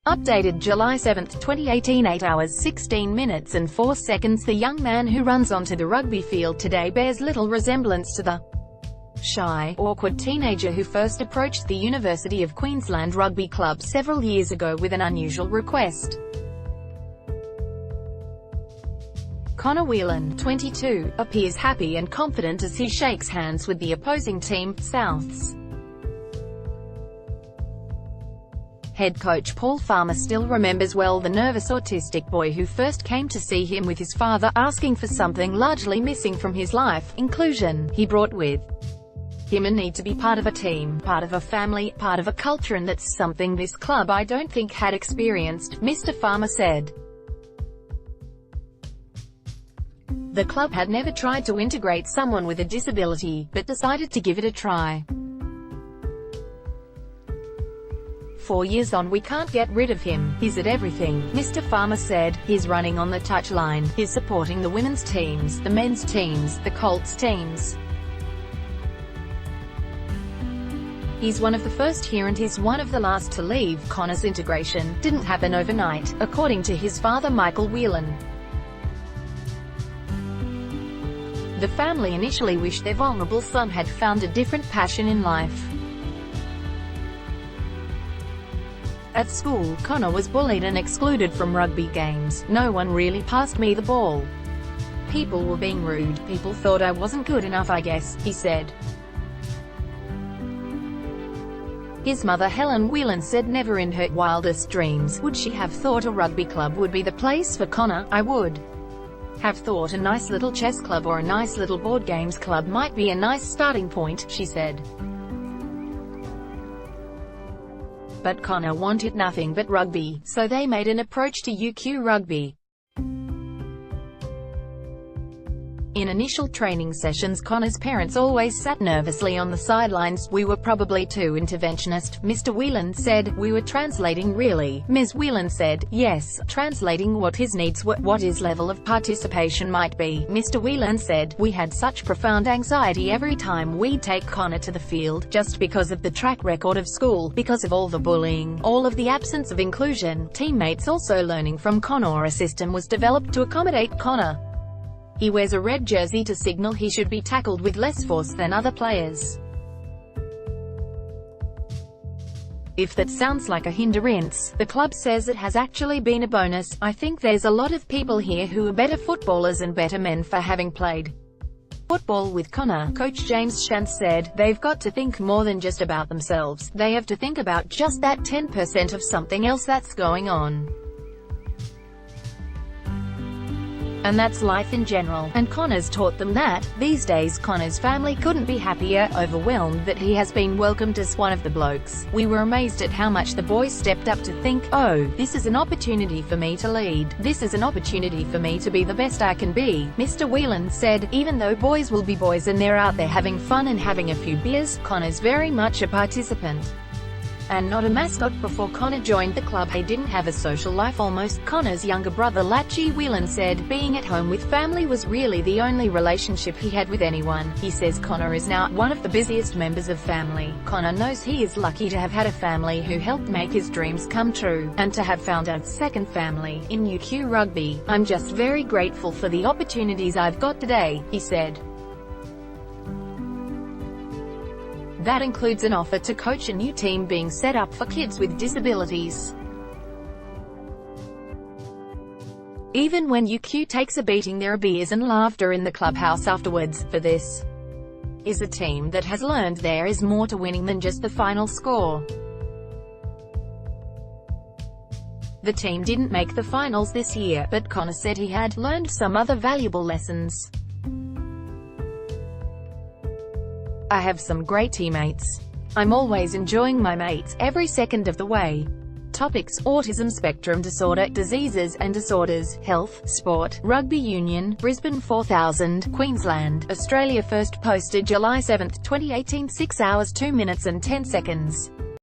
Updated July 7, 2018, 8 hours 16 minutes and 4 seconds. The young man who runs onto the rugby field today bears little resemblance to the shy, awkward teenager who first approached the University of Queensland Rugby Club several years ago with an unusual request. Connor Whelan, 22, appears happy and confident as he shakes hands with the opposing team, Souths. Head coach Paul Farmer still remembers well the nervous autistic boy who first came to see him with his father, asking for something largely missing from his life: inclusion. He brought with him a need to be part of a team, part of a family, part of a culture, and that's something this club I don't think had experienced, Mr. Farmer said. The club had never tried to integrate someone with a disability, but decided to give it a try. 4 years on, we can't get rid of him. He's at everything, Mr. Farmer said. He's running on the touchline, he's supporting the women's teams, the men's teams, the Colts teams. He's one of the first here and he's one of the last to leave. Connor's integration didn't happen overnight, according to his father Michael Whelan. The family initially wished their vulnerable son had found a different passion in life. At school, Connor was bullied and excluded from rugby games. No one really passed me the ball. People were being rude, people thought I wasn't good enough, I guess, he said. His mother Helen Whelan said never in her wildest dreams would she have thought a rugby club would be the place for Connor. I would have thought a nice little chess club or a nice little board games club might be a nice starting point, she said. But Connor wanted nothing but rugby, so they made an approach to UQ Rugby. In initial training sessions, Connor's parents always sat nervously on the sidelines. We were probably too interventionist, Mr. Whelan said. We were translating, really, Ms. Whelan said. Yes, translating what his needs were, what his level of participation might be, Mr. Whelan said. We had such profound anxiety every time we'd take Connor to the field, just because of the track record of school, because of all the bullying, all of the absence of inclusion. Teammates also learning from Connor. A system was developed to accommodate Connor. He wears a red jersey to signal he should be tackled with less force than other players. If that sounds like a hindrance, the club says it has actually been a bonus. I think there's a lot of people here who are better footballers and better men for having played football with Connor, Coach James Shantz said. They've got to think more than just about themselves. They have to think about just that 10% of something else that's going on. And that's life in general, and Connor's taught them that. These days Connor's family couldn't be happier, overwhelmed that he has been welcomed as one of the blokes. We were amazed at how much the boys stepped up to think, oh, this is an opportunity for me to lead. This is an opportunity for me to be the best I can be, Mr. Whelan said. Even though boys will be boys and they're out there having fun and having a few beers, Connor's very much a participant and not a mascot. Before Connor joined the club, he didn't have a social life almost. Connor's younger brother Lachie Whelan said, being at home with family was really the only relationship he had with anyone. He says Connor is now one of the busiest members of family. Connor knows he is lucky to have had a family who helped make his dreams come true, and to have found a second family in UQ Rugby. I'm just very grateful for the opportunities I've got today, he said. That includes an offer to coach a new team being set up for kids with disabilities. Even when UQ takes a beating, there are beers and laughter in the clubhouse afterwards, for this is a team that has learned there is more to winning than just the final score. The team didn't make the finals this year, but Connor said he had learned some other valuable lessons. I have some great teammates. I'm always enjoying my mates, every second of the way. Topics: autism spectrum disorder, diseases and disorders, health, sport, rugby union, Brisbane 4000, Queensland, Australia. First posted July 7, 2018, 6 hours 2 minutes and 10 seconds.